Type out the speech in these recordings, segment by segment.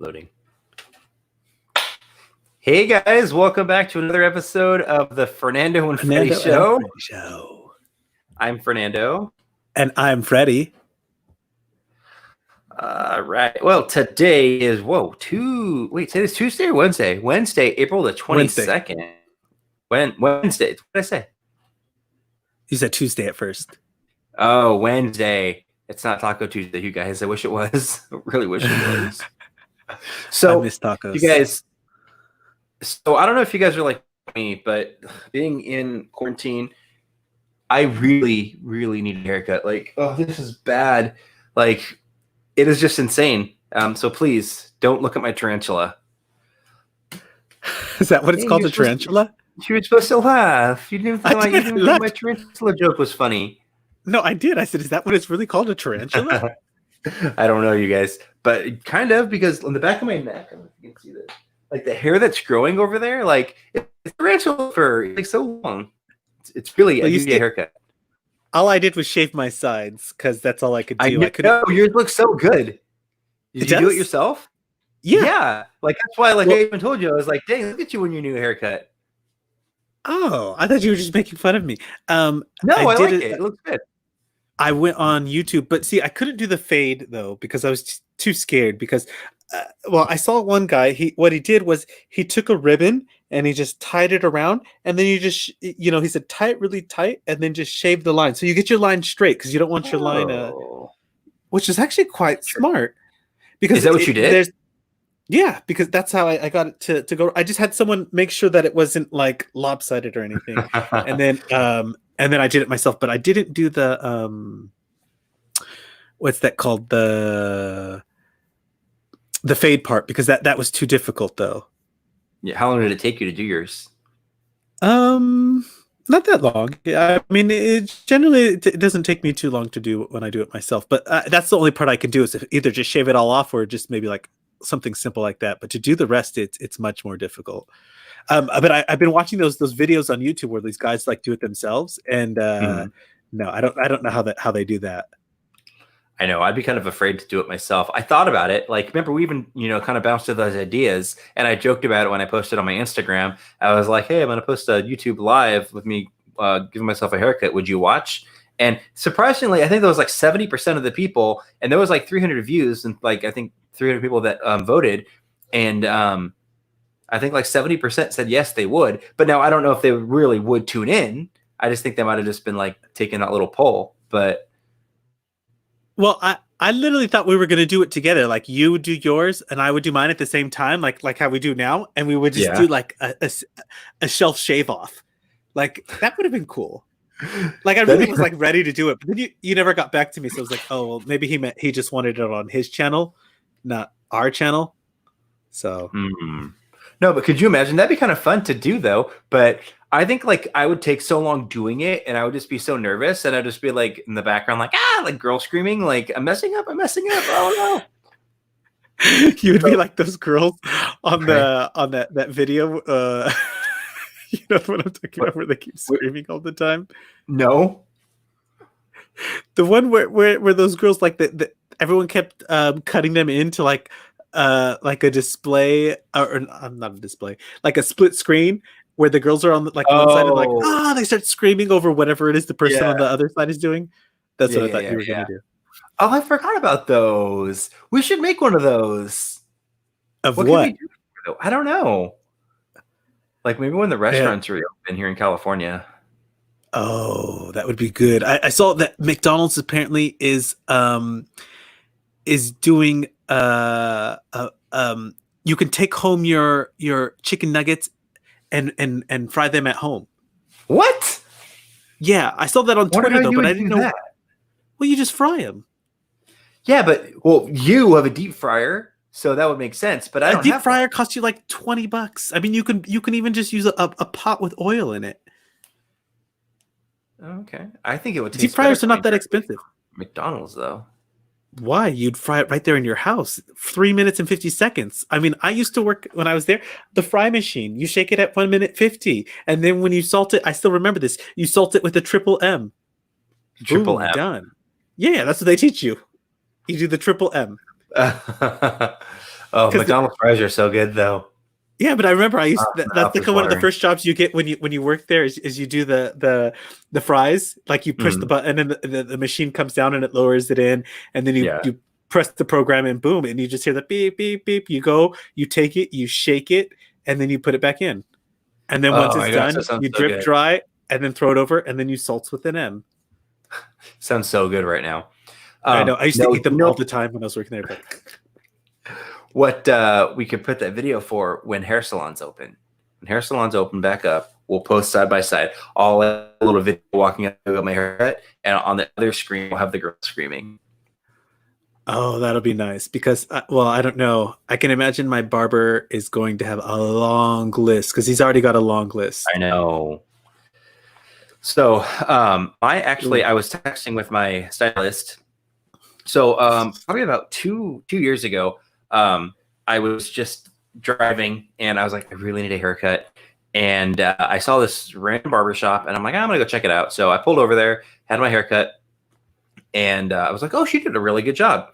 Loading. Hey guys, welcome back to another episode of the Fernando and Freddy Show. I'm Fernando. And I'm Freddy. Right. Well, today is today's Tuesday or Wednesday? Wednesday, April the 22nd. Wednesday. What did I say? You said Tuesday at first. Oh, Wednesday. It's not Taco Tuesday, you guys. I wish it was. I really wish it was. So, I miss tacos. You guys. So I don't know if you guys are like me, but being in quarantine, I really, really need a haircut. Like, oh, this is bad. Like, it is just insane. So please don't look at my tarantula. Is that what it's called, a tarantula? You were supposed to laugh. You didn't think my tarantula joke was funny. No, I did. I said, is that what it's really called, a tarantula? I don't know, you guys, but kind of, because on the back of my neck, I don't know if you can see this. Like the hair that's growing over there, like it's tarantula fur. It's like so long. It's really a haircut. All I did was shave my sides because that's all I could do. I couldn't. No, yours looks so good. Did you do it yourself? Yeah. Like that's why. Like I even told you, I was like, "Dang, look at you in your new haircut." Oh, I thought you were just making fun of me. No, I like it. It looks good. I went on YouTube, but see, I couldn't do the fade though because I was too scared. Because, I saw one guy. What he did was he took a ribbon and he just tied it around, and then you just, he said tie it really tight, and then just shave the line so you get your line straight because you don't want your line, which is actually quite smart. Because is that what you did? Yeah, because that's how I got it to go. I just had someone make sure that it wasn't like lopsided or anything, and then I did it myself. But I didn't do the what's that called, the fade part, because that was too difficult though. Yeah, how long did it take you to do yours? Not that long. I mean, it doesn't take me too long to do when I do it myself. But that's the only part I can do, is either just shave it all off or just maybe like something simple like that. But to do the rest, it's much more difficult. But I've been watching those videos on YouTube where these guys like do it themselves, and no, I don't know how they do that. I know. I'd be kind of afraid to do it myself. I thought about it. Like, remember, we even, kind of bounced to those ideas, and I joked about it when I posted on my Instagram. I was like, hey, I'm going to post a YouTube live with me giving myself a haircut. Would you watch? And surprisingly, I think there was like 70% of the people, and there was like 300 views, and like, I think 300 people that voted. And I think like 70% said yes, they would. But now I don't know if they really would tune in. I just think they might have just been like taking that little poll. But well, I literally thought we were going to do it together. Like you would do yours and I would do mine at the same time, like how we do now. And we would just do like a shelf shave off. Like that would have been cool. Like I really was like ready to do it. But then you never got back to me. So I was like, oh, well, maybe he just wanted it on his channel, not our channel. So. No, but could you imagine? That'd be kind of fun to do though. But I think like I would take so long doing it, and I would just be so nervous, and I'd just be like in the background, like like girl screaming, like I'm messing up. Oh no! You would be like those girls on that video. You know what I'm talking about, where they keep screaming all the time. No, the one where those girls like that everyone kept cutting them into like a display, or not a display, like a split screen. Where the girls are on like one side and like, they start screaming over whatever it is the person on the other side is doing. That's what I thought you were going to do. Oh, I forgot about those. We should make one of those. What? Can we do? I don't know. Like maybe when the restaurants are reopen here in California. Oh, that would be good. I saw that McDonald's apparently is doing you can take home your chicken nuggets and fry them at home. What? Yeah, I saw that on Twitter though, but I didn't know that. Well, you just fry them. Yeah, but you have a deep fryer, so that would make sense. But I don't. A deep fryer costs you like $20. I mean, you can even just use a pot with oil in it. Okay, I think it would. Deep fryers are not that expensive. McDonald's though. Why? You'd fry it right there in your house. 3 minutes and 50 seconds. I mean, I used to work when I was there. The fry machine, you shake it at 1 minute 50. And then when you salt it, I still remember this. You salt it with a triple M. Triple M. Done. Yeah, that's what they teach you. You do the triple M. Oh, because McDonald's fries are so good though. yeah, but I remember I used My that's mouth like is one of the watering. first jobs you get when you work there is you do the fries, like you push the Mhm. button and then the machine comes down and it lowers it in, and then Yeah. you press the program and boom, and you just hear the beep beep beep. You go, you take it, you shake it, and then you put it back in. And then once Oh it's my gosh, that done, sounds you so drip good. dry and then throw it over, and then you salts with an M. Sounds so good right now. I know I used to No, eat them you all know the time when I was working there, but what we could put that video for when hair salons open. When hair salons open back up, we'll post side by side. All a little video walking up to my haircut, and on the other screen we'll have the girl screaming. oh, that'll be nice because, well, I don't know. I can imagine my barber is going to have a long list because he's already got a long list. I know. So, I actually Ooh. I was texting with my stylist. So, probably about two years ago, I was just driving and I was like, I really need a haircut. And I saw this random barber shop, and I'm like, I'm gonna go check it out. So I pulled over there, had my haircut, and I was like, oh, she did a really good job.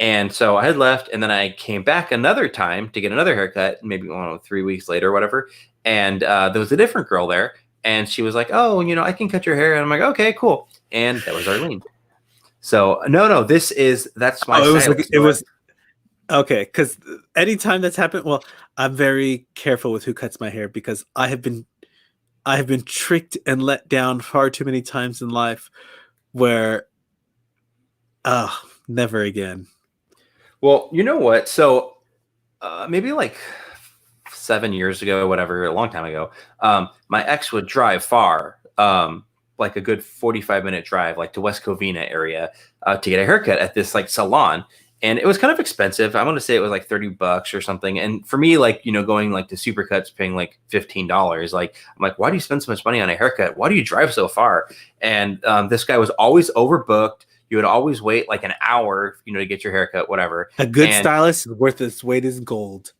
And so I had left, and then I came back another time to get another haircut, maybe I don't know, 3 weeks later or whatever. And there was a different girl there, and she was like, "Oh, I can cut your hair." And I'm like, "Okay, cool." And that was Arlene. So no, that's my Oh, stylist. it was okay. Because anytime that's happened, well, I'm very careful with who cuts my hair because I have been tricked and let down far too many times in life where, never again. Well, you know what? So maybe like 7 years ago, whatever, a long time ago, my ex would drive far, like a good 45-minute drive, like to West Covina area, to get a haircut at this like salon. And it was kind of expensive. I'm going to say it was like $30 or something. And for me, like, going like to Supercuts, paying like $15, like, I'm like, why do you spend so much money on a haircut? Why do you drive so far? And this guy was always overbooked. You would always wait like an hour, to get your haircut, whatever. A good And stylist is worth its weight in gold.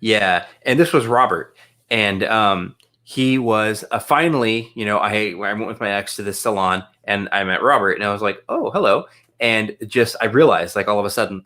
yeah, and this was Robert, and he was finally, I went with my ex to this salon, and I met Robert, and I was like, oh, hello, and just I realized like all of a sudden,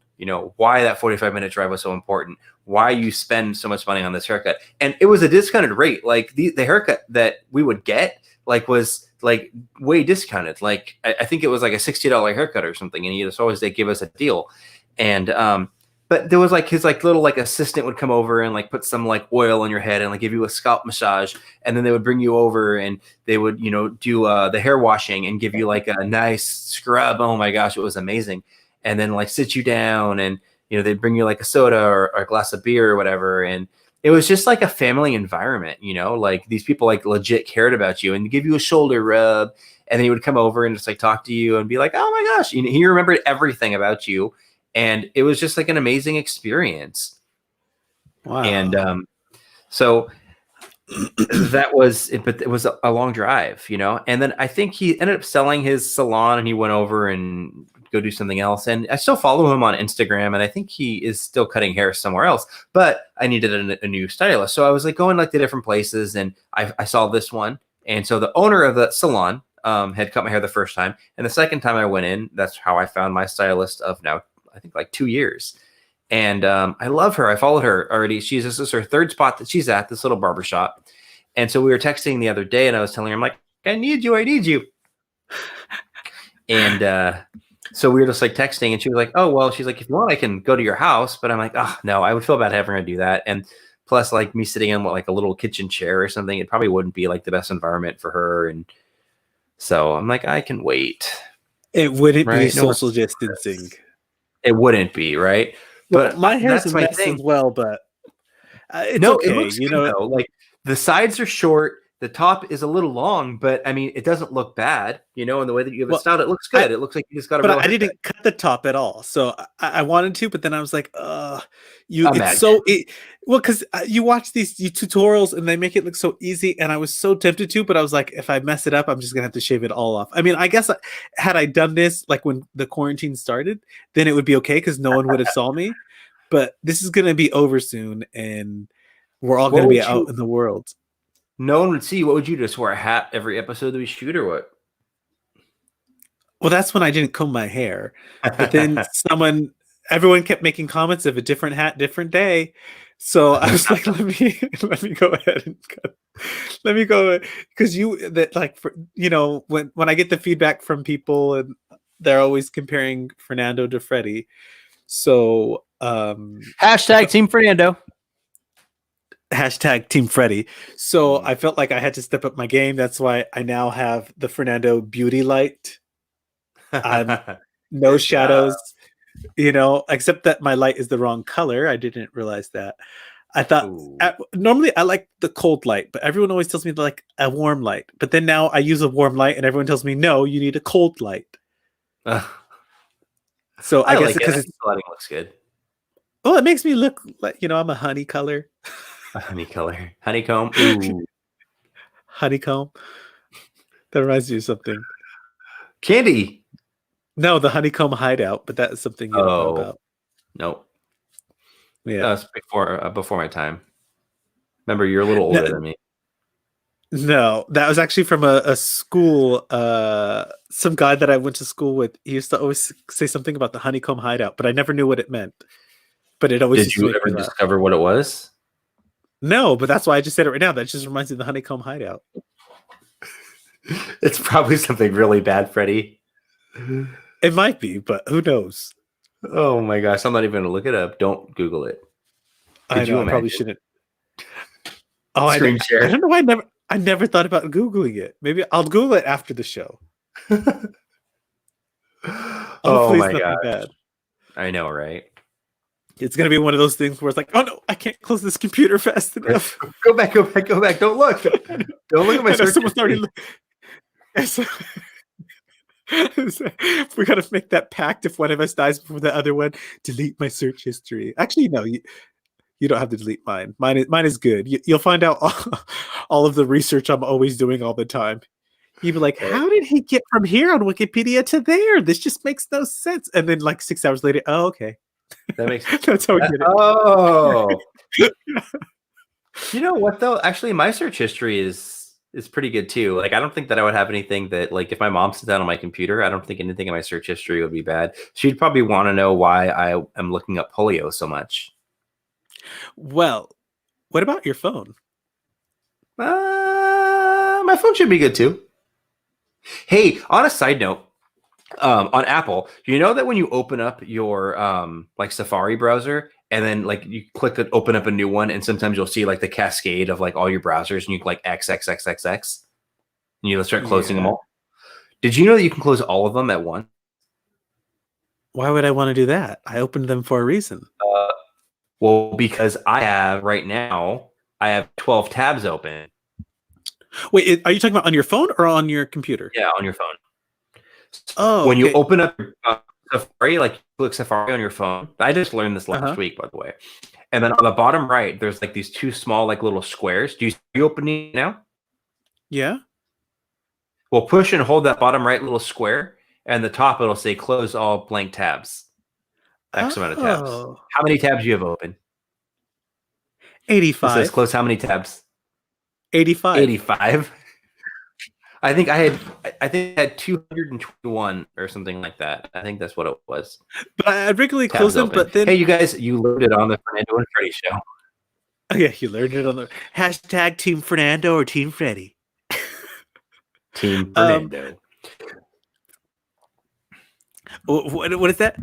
why that 45-minute drive was so important, why you spend so much money on this haircut, and it was a discounted rate. Like the haircut that we would get like was like way discounted. Like I think it was like a $60 haircut or something, and he just always they give us a deal, and but there was like his like little like assistant would come over and like put some like oil on your head and like give you a scalp massage, and then they would bring you over and they would do the hair washing and give you like a nice scrub. Oh my gosh, it was amazing. And then like sit you down, and they'd bring you like a soda or a glass of beer or whatever, and it was just like a family environment. Like these people like legit cared about you and give you a shoulder rub, and then he would come over and just like talk to you and be like, oh my gosh, he remembered everything about you, and it was just like an amazing experience. And Wow. so that was it, but it was a long drive, and then I think he ended up selling his salon and he went over and go do something else, and I still follow him on Instagram, and I think he is still cutting hair somewhere else, but I needed a new stylist. So I was like going like to different places, and I saw this one, and so the owner of the salon had cut my hair the first time, and the second time I went in, that's how I found my stylist of now I think like 2 years. And I love her. I followed her already. This is her third spot that she's at, this little barbershop. And so we were texting the other day, and I was telling her, I'm like, I need you. I need you. And so we were just like texting, and she was like, oh, well, she's like, if you want, I can go to your house. But I'm like, oh, no, I would feel bad having her do that. And plus, like me sitting in like a little kitchen chair or something, it probably wouldn't be like the best environment for her. And so I'm like, I can wait. It wouldn't be Right? No, social distancing. it wouldn't be, right? Well, But my hair's a that's my mess thing. as well, but it's No, it okay. looks good though. Like the sides are short, the top is a little long, but I mean, it doesn't look bad, and the way that you have it Well, styled, it looks I good. It looks like you just got a but real I haircut. didn't cut the top at all. So I wanted to, but then I was like, it's Imagine. so well, because you watch these tutorials and they make it look so easy, and I was so tempted to, but I was like, if I mess it up, I'm just gonna have to shave it all off. I mean, I guess had I done this like when the quarantine started, then it would be okay because no one would have saw me. But this is gonna be over soon, and we're all What gonna be would out you? in the world. No one would see. What would you just wear a hat every episode that we shoot, or what? Well, that's when I didn't comb my hair. But then someone everyone kept making comments of a different hat, different day. So I was like, let me go ahead and let me go, because like, for when I get the feedback from people and they're always comparing Fernando to Freddy. So Hashtag Team Fernando. Hashtag Team Freddy. So I felt like I had to step up my game. That's why I now have the Fernando beauty light. No shadows, except that my light is the wrong color. I didn't realize that. I thought normally I like the cold light, but everyone always tells me to like a warm light. But then now I use a warm light, and everyone tells me no, you need a cold light. So I guess because the lighting looks good. Well, it makes me look like I'm a honey color. A honey color, honeycomb. Ooh. Honeycomb. That reminds me of something. Candy. No, the honeycomb hideout, but that is something you don't know about. Nope. Yeah, that was before my time. Remember, you're a little older than me. No, that was actually from a school. Some guy that I went to school with. He used to always say something about the honeycomb hideout, but I never knew what it meant. But it always. Did you ever discover what it was? No, but that's why I just said it right now. That just reminds me of the honeycomb hideout. It's probably something really bad, Freddy. It might be, but who knows? Oh my gosh, I'm not even going to look it up. Don't Google it. I probably shouldn't. Oh, I don't know why I never thought about Googling it. Maybe I'll Google it after the show. Oh my god. Bad. I know, right? It's going to be one of those things where it's like, oh no, I can't close this computer fast enough. Go back. Don't look. Don't look at my search. Someone's already we got to make that pact. If one of us dies before the other one, delete my search history. Actually, no, you don't have to delete mine. Mine is good. You'll find out all of the research I'm always doing all the time. You'd be like, how did he get from here on Wikipedia to there? This just makes no sense. And then like 6 hours later, oh, okay. That makes sense. That's how we get it. Oh. You know what though? Actually, my search history is pretty good too. Like, I don't think that I would have anything that, like, if my mom sat down on my computer, I don't think anything in my search history would be bad. She'd probably want to know why I am looking up polio so much. Well, what about your phone? My phone should be good too. Hey, on a side note, on Apple, you know that when you open up your like Safari browser and then like you click it, open up a new one, and sometimes you'll see like the cascade of like all your browsers, and you like X, and you start closing them all. Did you know that you can close all of them at once? Why would I want to do that? I opened them for a reason. Well, because I have 12 tabs open. Wait, are you talking about on your phone or on your computer? Yeah, on your phone. Oh, when you open up Safari, like click Safari on your phone. I just learned this last week, by the way. And then on the bottom right, there's like these two small like little squares. Do you see opening now? Yeah. Well, push and hold that bottom right little square, and the top it'll say close all blank tabs. X amount of tabs. How many tabs do you have open? 85. It says close how many tabs? 85. 85. I think I had 221 or something like that. I think that's what it was. But I regularly close them. But then, hey, you guys, you learned it on the Fernando and Freddy show. Oh yeah, you learned it on the hashtag Team Fernando or Team Freddy. Team Fernando. What is that?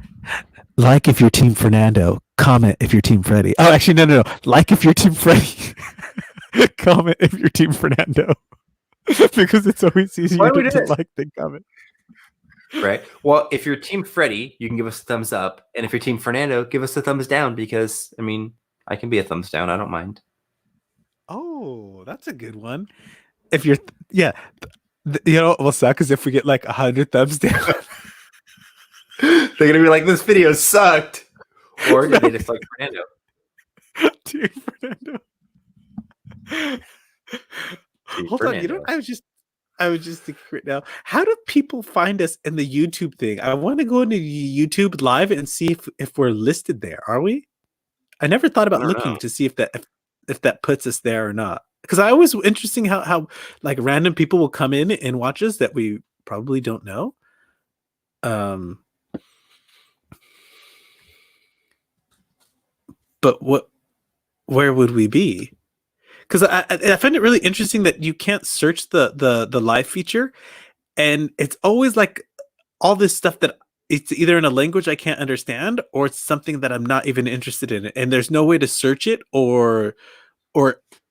Like if you're Team Fernando, comment if you're Team Freddy. Oh, actually, no. Like if you're Team Freddy, comment if you're Team Fernando. Because it's always easier to like than comment. Right. Well, if you're Team Freddy, you can give us a thumbs up. And if you're Team Fernando, give us a thumbs down, because, I mean, I can be a thumbs down. I don't mind. Oh, that's a good one. If you're, you know what will suck is if we get like 100 thumbs down. They're going to be like, this video sucked. Or did they just like Fernando? Team Fernando. Hold on, I was just thinking right now, how do people find us in the YouTube thing? I want to go into YouTube live and see if we're listed there. Are we? I never thought about looking to see if that puts us there or not. Because I always interesting how like random people will come in and watch us that we probably don't know. but where would we be? Because I find it really interesting that you can't search the live feature, and it's always like all this stuff that it's either in a language I can't understand or it's something that I'm not even interested in, and there's no way to search it or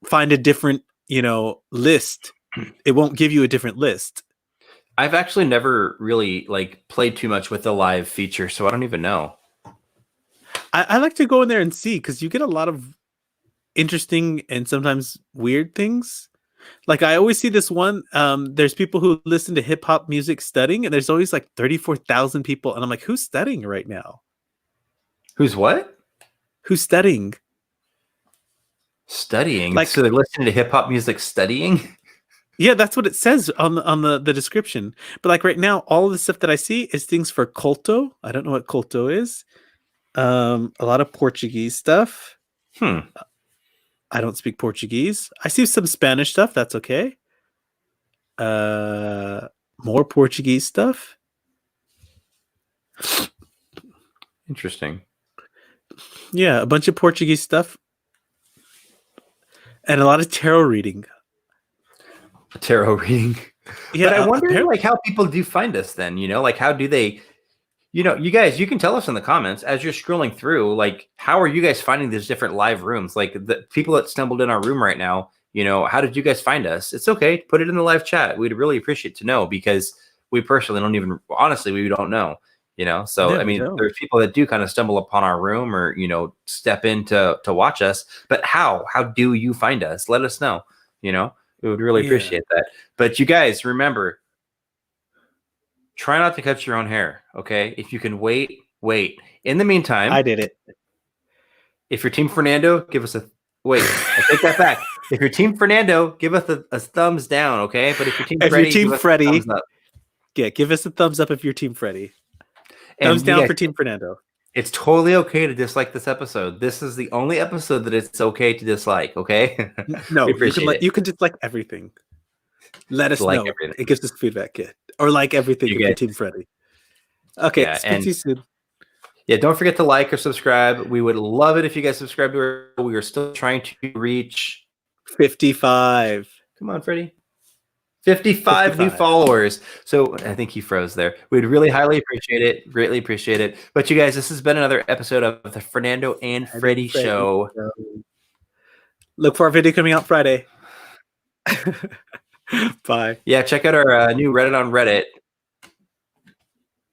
find a different list. It won't give you a different list. I've actually never really like played too much with the live feature, so I don't even know. I like to go in there and see, because you get a lot of interesting and sometimes weird things. Like I always see this one. There's people who listen to hip hop music studying, and there's always like 34,000 people, and I'm like, who's studying right now? Who's what? Who's studying? Studying. Like, So they're listening to hip hop music studying? yeah, that's what it says on the description. But like right now, all of the stuff that I see is things for culto. I don't know what culto is. A lot of Portuguese stuff. I don't speak Portuguese. I see some Spanish stuff. That's okay. More Portuguese stuff. Interesting. Yeah, a bunch of Portuguese stuff. And a lot of tarot reading. Tarot reading. Yeah, but I wonder like how people do find us then, like how do they, you guys, you can tell us in the comments as you're scrolling through, like, how are you guys finding these different live rooms? Like the people that stumbled in our room right now, how did you guys find us? It's okay. Put it in the live chat. We'd really appreciate to know, because we personally don't even, honestly, we don't know, So, yeah, I mean, there's people that do kind of stumble upon our room or, step in to watch us, but how do you find us? Let us know, we would really appreciate that. But you guys, remember, try not to cut your own hair, okay? If you can wait. In the meantime, I did it. If you're Team Fernando, give us a wait. I take that back. If you're Team Fernando, give us a thumbs down, okay? But if you're Team Freddy, give us a thumbs up. Yeah, give us a thumbs up if you're Team Freddy. Thumbs down for Team Fernando. It's totally okay to dislike this episode. This is the only episode that it's okay to dislike, okay? No, you can dislike everything. Let us know. Everything. It gives us feedback, or like everything if you're Team Freddy. Okay, speak to you soon. Yeah, don't forget to like or subscribe. We would love it if you guys subscribe to our. We are still trying to reach 55. Come on, Freddy. 55 new followers. So I think he froze there. We'd really highly appreciate it. Greatly appreciate it. But you guys, this has been another episode of the Fernando and Freddy Show. Look for our video coming out Friday. Bye. Yeah, check out our new Reddit on Reddit.